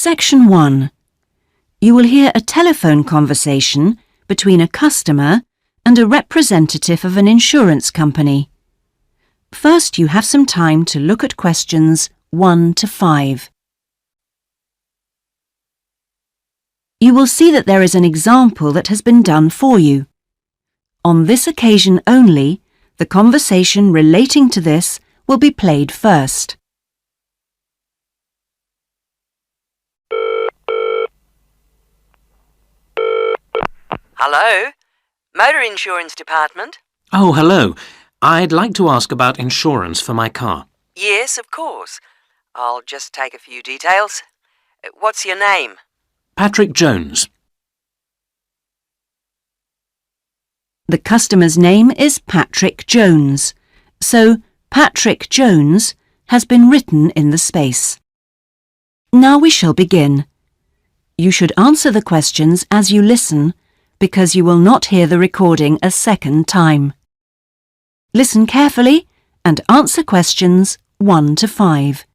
Section 1. You will hear a telephone conversation between a customer and a representative of an insurance company. First, you have some time to look at questions 1 to 5. You will see that there is an example that has been done for you. On this occasion only, the conversation relating to this will be played first. Hello? Motor Insurance Department? Oh, hello. I'd like to ask about insurance for my car. Yes, of course. I'll just take a few details. What's your name? Patrick Jones. The customer's name is Patrick Jones, so Patrick Jones has been written in the space. Now we shall begin. You should answer the questions as you listen, because you will not hear the recording a second time. Listen carefully and answer questions 1 to 5.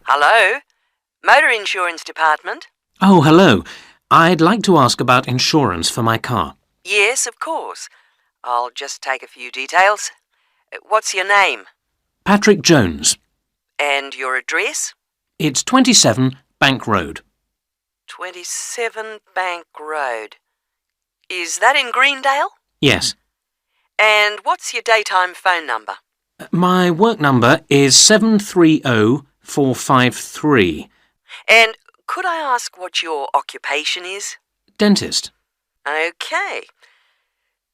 Hello? Motor Insurance Department? Oh, hello. I'd like to ask about insurance for my car. Yes, of course. I'll just take a few details. What's your name? Patrick Jones. And your address? It's 27 Bank Road. 27 Bank Road. Is that in Greendale? Yes. And what's your daytime phone number? My work number is 730453. And could I ask what your occupation is? Dentist. OK.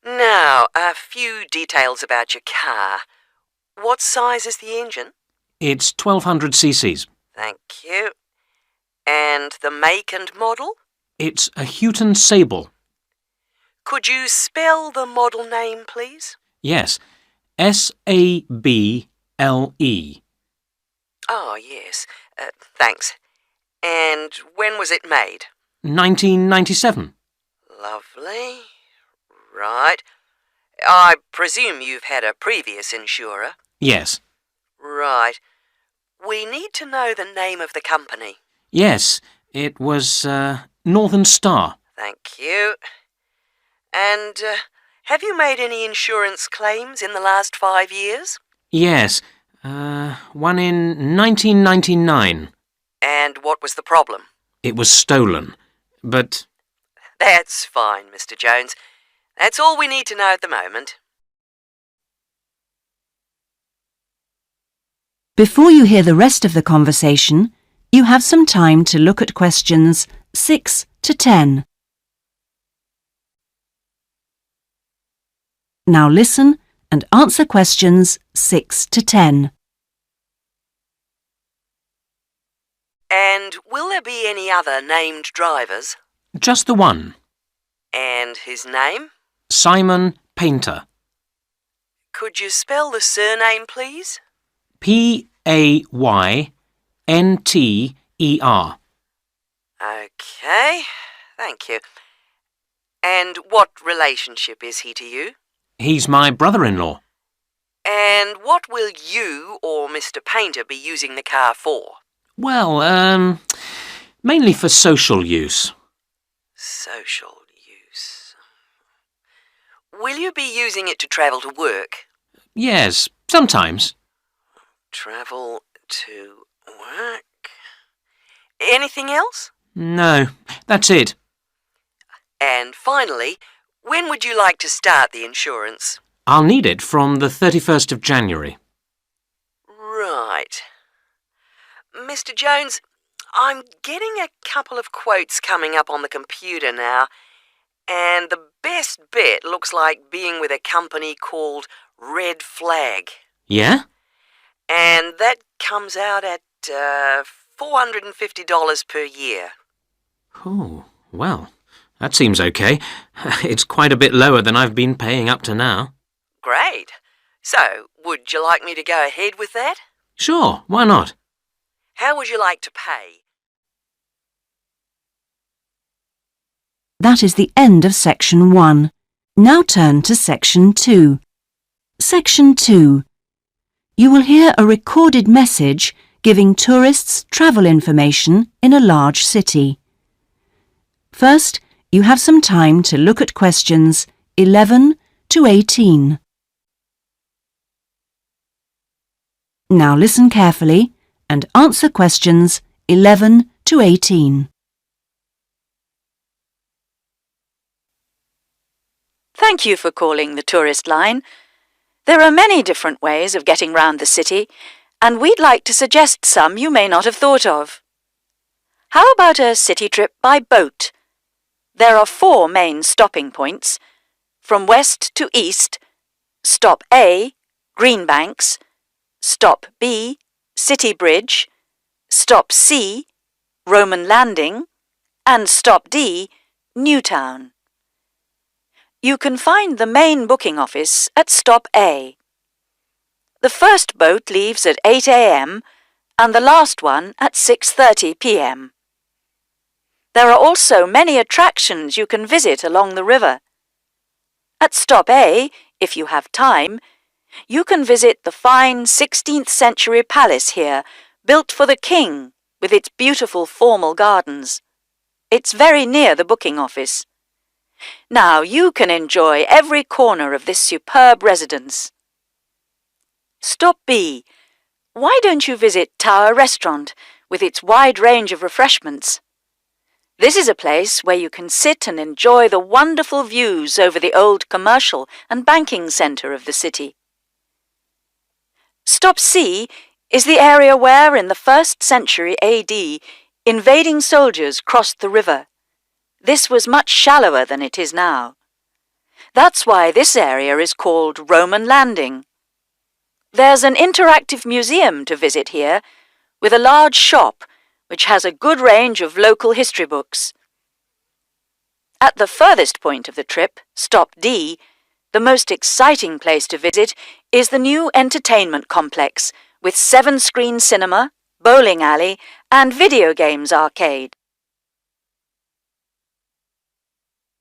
Now, a few details about your car. What size is the engine? It's 1200 cc's. Thank you. And the make and model? It's a Houghton Sable. Could you spell the model name, please? Yes. S-A-B-L-E. Oh, yes. Thanks. And when was it made? 1997. Lovely. Right. I presume you've had a previous insurer? Yes. Right. We need to know the name of the company. Yes, it was Northern Star. Thank you. And have you made any insurance claims in the last 5 years? Yes, one in 1999. And what was the problem? It was stolen, but... That's fine, Mr. Jones. That's all we need to know at the moment. Before you hear the rest of the conversation, you have some time to look at questions 6 to 10. Now listen and answer questions 6 to 10. And will there be any other named drivers? Just the one. And his name? Simon Painter. Could you spell the surname, please? P-A-Y-N-T-E-R. OK, thank you. And what relationship is he to you? He's my brother-in-law. And what will you or Mr. Painter be using the car for? Well, mainly for social use. Social use. Will you be using it to travel to work? Yes, sometimes. Travel to work. Anything else? No, that's it. And finally, when would you like to start the insurance? I'll need it from the 31st of January. Right. Mr. Jones, I'm getting a couple of quotes coming up on the computer now, and the best bet looks like being with a company called Red Flag. Yeah? And that comes out at $450 per year. Oh, well, that seems okay. It's quite a bit lower than I've been paying up to now. Great. So, would you like me to go ahead with that? Sure, why not? How would you like to pay? That is the end of Section 1. Now turn to Section 2. Section 2. You will hear a recorded message giving tourists travel information in a large city. First, you have some time to look at questions 11 to 18. Now listen carefully and answer questions 11 to 18. Thank you for calling the tourist line. There are many different ways of getting round the city, and we'd like to suggest some you may not have thought of. How about a city trip by boat? There are 4 main stopping points. From west to east, Stop A, Greenbanks, Stop B, City Bridge, Stop C, Roman Landing, and Stop D, Newtown. You can find the main booking office at Stop A. The first boat leaves at 8 a.m. and the last one at 6:30 p.m. There are also many attractions you can visit along the river. At Stop A, if you have time, you can visit the fine 16th century palace here, built for the king, with its beautiful formal gardens. It's very near the booking office. Now you can enjoy every corner of this superb residence. Stop B. Why don't you visit Tower Restaurant with its wide range of refreshments? This is a place where you can sit and enjoy the wonderful views over the old commercial and banking centre of the city. Stop C is the area where, in the 1st century AD, invading soldiers crossed the river. This was much shallower than it is now. That's why this area is called Roman Landing. There's an interactive museum to visit here, with a large shop which has a good range of local history books. At the furthest point of the trip, Stop D, the most exciting place to visit is the new entertainment complex with 7-screen cinema, bowling alley, and video games arcade.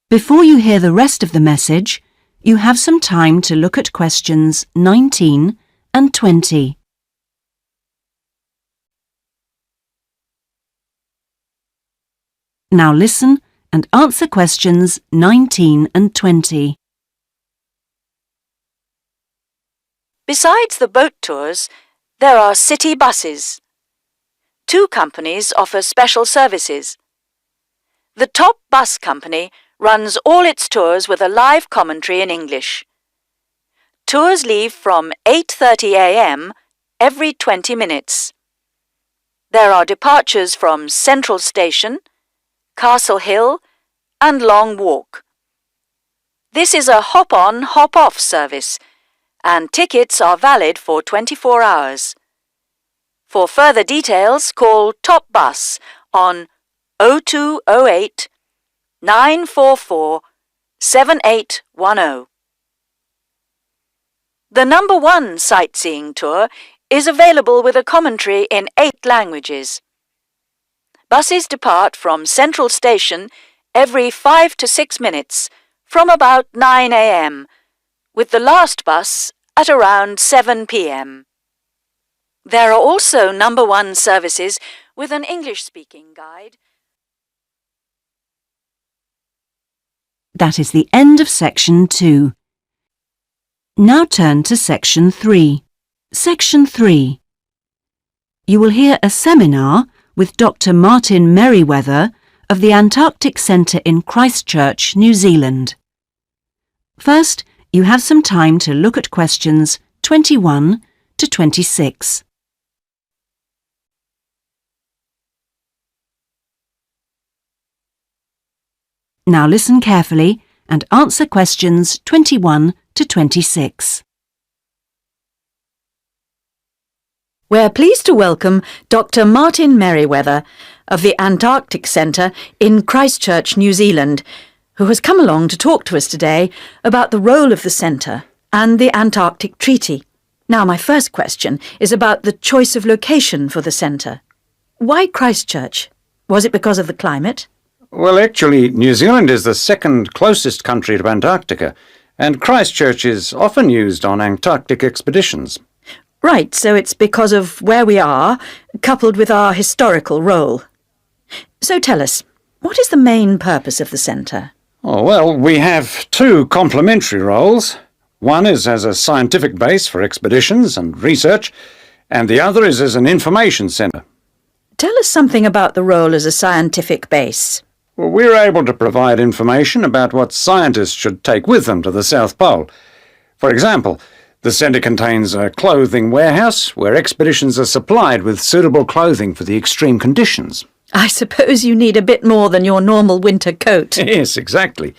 Before you hear the rest of the message, you have some time to look at questions 19 and 20. Now listen and answer questions 19 and 20. Besides the boat tours, there are city buses. 2 companies offer special services. The top bus company runs all its tours with a live commentary in English. Tours leave from 8:30 a.m. every 20 minutes. There are departures from Central Station, Castle Hill, and Long Walk. This is a hop-on, hop-off service, and tickets are valid for 24 hours. For further details, call Top Bus on 0208 944 7810. The number 1 sightseeing tour is available with a commentary in 8 languages. Buses depart from Central Station every 5 to 6 minutes from about 9 a.m., with the last bus at around 7 p.m. There are also number 1 services with an English-speaking guide. That is the end of Section 2. Now turn to Section 3. Section 3. You will hear a seminar with Dr. Martin Merriweather of the Antarctic Centre in Christchurch, New Zealand. First, you have some time to look at questions 21 to 26. Now listen carefully and answer questions 21 to 26. We're pleased to welcome Dr. Martin Merriweather of the Antarctic Centre in Christchurch, New Zealand, who has come along to talk to us today about the role of the centre and the Antarctic Treaty. Now, my first question is about the choice of location for the centre. Why Christchurch? Was it because of the climate? Well, actually, New Zealand is the second closest country to Antarctica, and Christchurch is often used on Antarctic expeditions. Right, so it's because of where we are, coupled with our historical role. So tell us, what is the main purpose of the centre? Oh, well, we have two complementary roles. One is as a scientific base for expeditions and research, and the other is as an information centre. Tell us something about the role as a scientific base. Well, we're able to provide information about what scientists should take with them to the South Pole. For example, the centre contains a clothing warehouse where expeditions are supplied with suitable clothing for the extreme conditions. I suppose you need a bit more than your normal winter coat. Yes, exactly.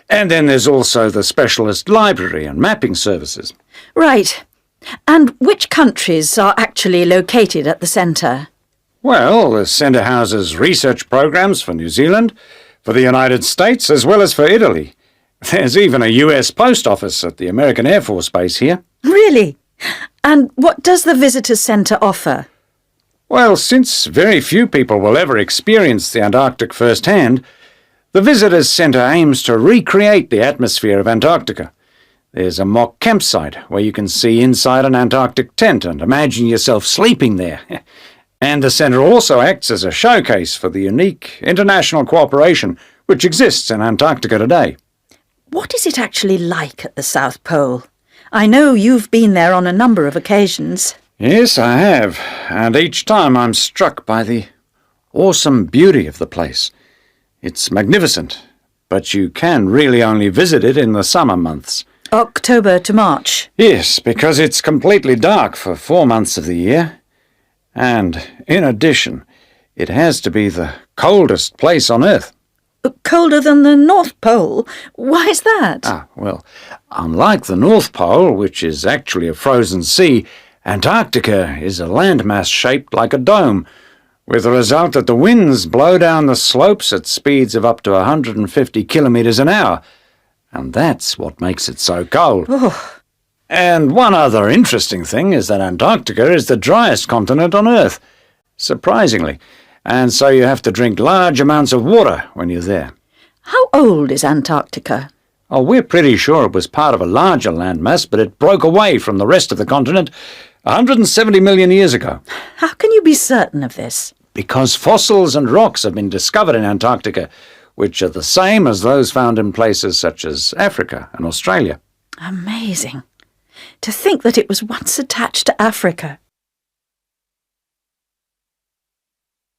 And then there's also the specialist library and mapping services. Right. And which countries are actually located at the centre? Well, the centre houses research programs for New Zealand, for the United States, as well as for Italy. There's even a US post office at the American Air Force Base here. Really? And what does the Visitors Centre offer? Well, since very few people will ever experience the Antarctic firsthand, the Visitors Centre aims to recreate the atmosphere of Antarctica. There's a mock campsite where you can see inside an Antarctic tent and imagine yourself sleeping there. And the centre also acts as a showcase for the unique international cooperation which exists in Antarctica today. What is it actually like at the South Pole? I know you've been there on a number of occasions. Yes, I have, and each time I'm struck by the awesome beauty of the place. It's magnificent, but you can really only visit it in the summer months. October to March. Yes, because it's completely dark for 4 months of the year. And, in addition, it has to be the coldest place on Earth. Colder than the North Pole? Why is that? Well, unlike the North Pole, which is actually a frozen sea, Antarctica is a landmass shaped like a dome, with the result that the winds blow down the slopes at speeds of up to 150 kilometres an hour. And that's what makes it so cold. Oh. And one other interesting thing is that Antarctica is the driest continent on Earth, surprisingly, and so you have to drink large amounts of water when you're there. How old is Antarctica? Oh, we're pretty sure it was part of a larger landmass, but it broke away from the rest of the continent 170 million years ago. How can you be certain of this? Because fossils and rocks have been discovered in Antarctica, which are the same as those found in places such as Africa and Australia. Amazing. To think that it was once attached to Africa.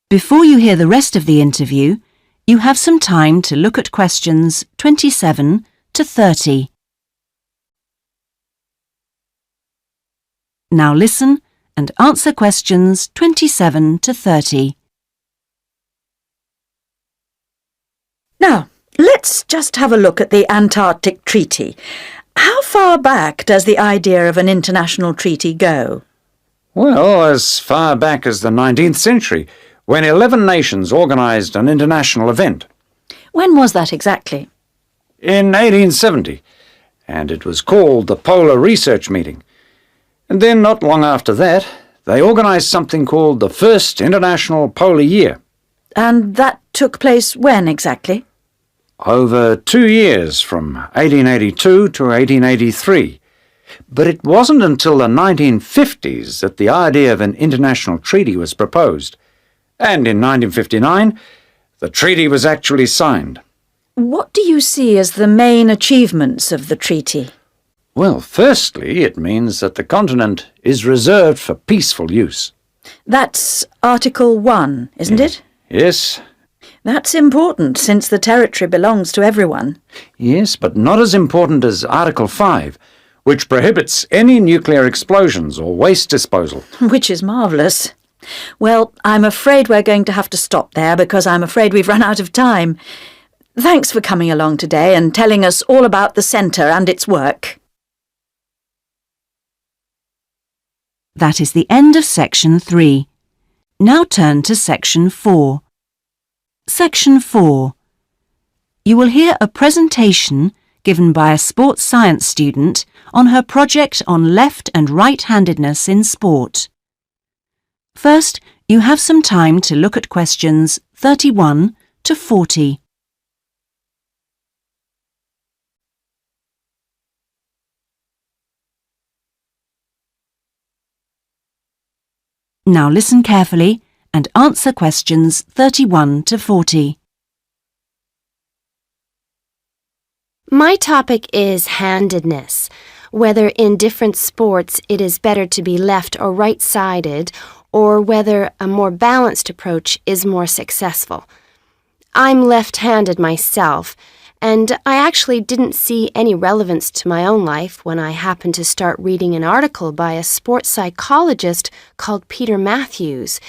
Before you hear the rest of the interview, you have some time to look at questions 27 to 30. Now listen and answer questions 27 to 30. Now, let's just have a look at the Antarctic Treaty. How far back does the idea of an international treaty go? Well, as far back as the 19th century, when 11 nations organised an international event. When was that exactly? In 1870, and it was called the Polar Research Meeting. And then, not long after that, they organised something called the First International Polar Year. And that took place when exactly? Over 2 years, from 1882 to 1883. But it wasn't until the 1950s that the idea of an international treaty was proposed. And in 1959, the treaty was actually signed. What do you see as the main achievements of the treaty? Well, firstly, it means that the continent is reserved for peaceful use. That's Article 1, isn't it? Yes. That's important, since the territory belongs to everyone. Yes, but not as important as Article 5, which prohibits any nuclear explosions or waste disposal. Which is marvellous. Well, I'm afraid we're going to have to stop there because I'm afraid we've run out of time. Thanks for coming along today and telling us all about the centre and its work. That is the end of Section 3. Now turn to Section 4. Section 4. You will hear a presentation given by a sports science student on her project on left and right-handedness in sport. First, you have some time to look at questions 31 to 40. Now listen carefully and answer questions 31 to 40. My topic is handedness, whether in different sports it is better to be left or right-sided, or whether a more balanced approach is more successful. I'm left-handed myself, and I actually didn't see any relevance to my own life when I happened to start reading an article by a sports psychologist called Peter Matthews.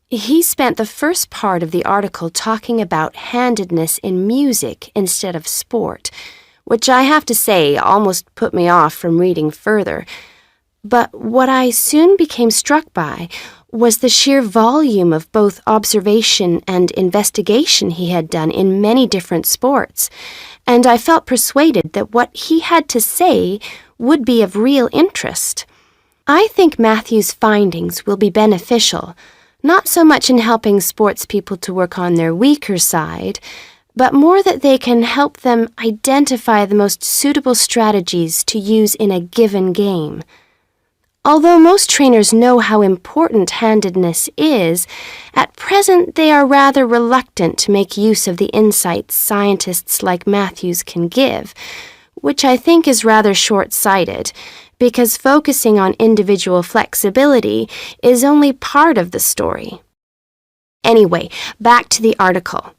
He spent the first part of the article talking about handedness in music instead of sport, which I have to say almost put me off from reading further. But what I soon became struck by was the sheer volume of both observation and investigation he had done in many different sports, and I felt persuaded that what he had to say would be of real interest. I think Matthew's findings will be beneficial, not so much in helping sports people to work on their weaker side, but more that they can help them identify the most suitable strategies to use in a given game. Although most trainers know how important handedness is, at present they are rather reluctant to make use of the insights scientists like Matthews can give, which I think is rather short-sighted, because focusing on individual flexibility is only part of the story. Anyway, back to the article.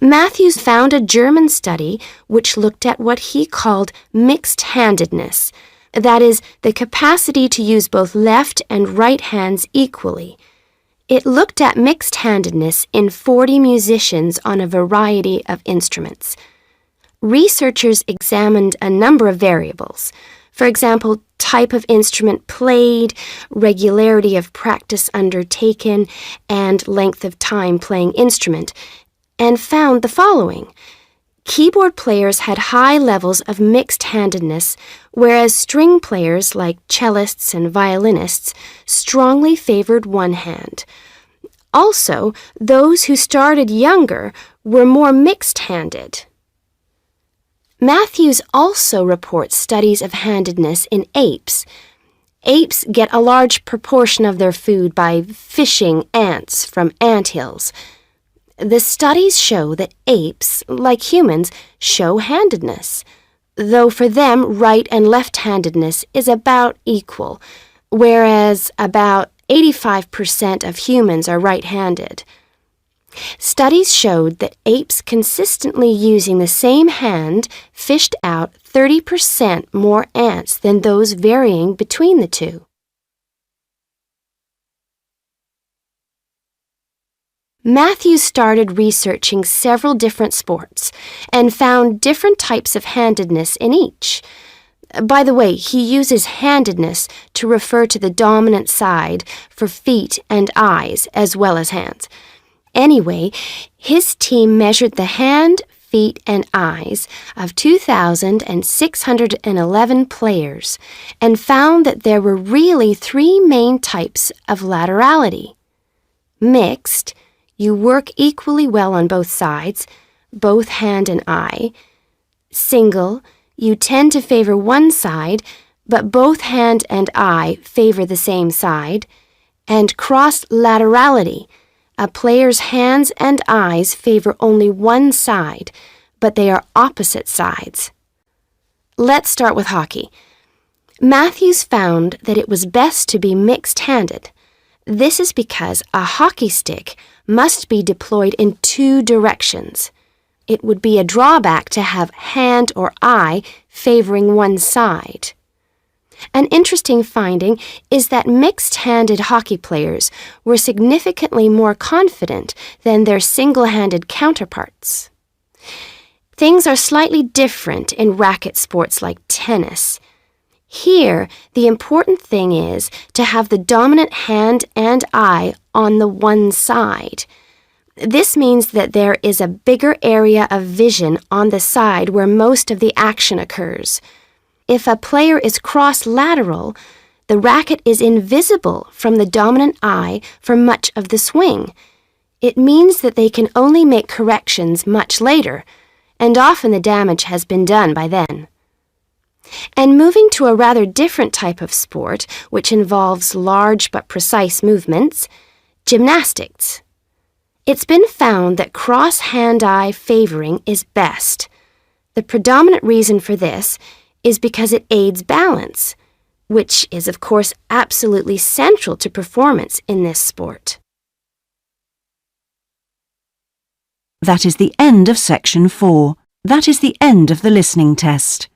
Matthews found a German study which looked at what he called mixed-handedness, that is, the capacity to use both left and right hands equally. It looked at mixed-handedness in 40 musicians on a variety of instruments. Researchers examined a number of variables. For example, type of instrument played, regularity of practice undertaken, and length of time playing instrument, and found the following. Keyboard players had high levels of mixed-handedness, whereas string players like cellists and violinists strongly favored one hand. Also, those who started younger were more mixed-handed. Matthews also reports studies of handedness in apes. Apes get a large proportion of their food by fishing ants from anthills. The studies show that apes, like humans, show handedness, though for them right and left-handedness is about equal, whereas about 85% of humans are right-handed. Studies showed that apes consistently using the same hand fished out 30% more ants than those varying between the two. Matthews started researching several different sports and found different types of handedness in each. By the way, he uses handedness to refer to the dominant side for feet and eyes as well as hands. Anyway, his team measured the hand, feet, and eyes of 2,611 players and found that there were really three main types of laterality. Mixed, you work equally well on both sides, both hand and eye. Single, you tend to favor one side, but both hand and eye favor the same side. And cross-laterality, a player's hands and eyes favor only one side, but they are opposite sides. Let's start with hockey. Matthews found that it was best to be mixed-handed. This is because a hockey stick must be deployed in two directions. It would be a drawback to have hand or eye favoring one side. An interesting finding is that mixed-handed hockey players were significantly more confident than their single-handed counterparts. Things are slightly different in racket sports like tennis. Here, the important thing is to have the dominant hand and eye on the one side. This means that there is a bigger area of vision on the side where most of the action occurs. If a player is cross-lateral, the racket is invisible from the dominant eye for much of the swing. It means that they can only make corrections much later, and often the damage has been done by then. And moving to a rather different type of sport, which involves large but precise movements, gymnastics. It's been found that cross-hand-eye favoring is best. The predominant reason for this is because it aids balance, which is, of course, absolutely central to performance in this sport. That is the end of section 4. That is the end of the listening test.